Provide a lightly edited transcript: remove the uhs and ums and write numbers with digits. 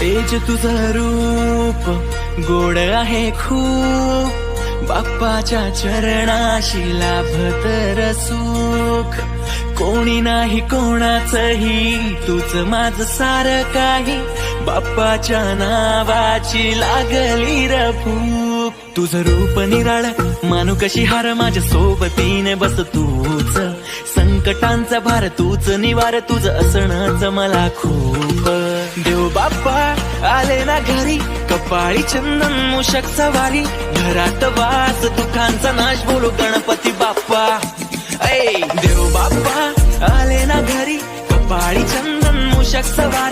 तेज तुझं रूप गोड आहे खूप, बाप्पाच्या चरणाशी लाभतर सुख. कोणी नाही कोणाचंही, तुझ माझ सारं काही, बाप्पाच्या नावाची लागली र भूक. तुझं रूप निराळ मानू कशी हार, माझ्या सोबतीने बस तूच. संकटांचा भार तूच निवार, तुझं असणंच मला खूप. देव बाप्पा आले ना घरी, कपाळी चंदन मूषक सवारी, घरात वास दुःखांचा नाश, बोलू गणपती बाप्पा. ऐ देव बाप्पा आले ना घरी, कपाळी चंदन मूषक सवारी.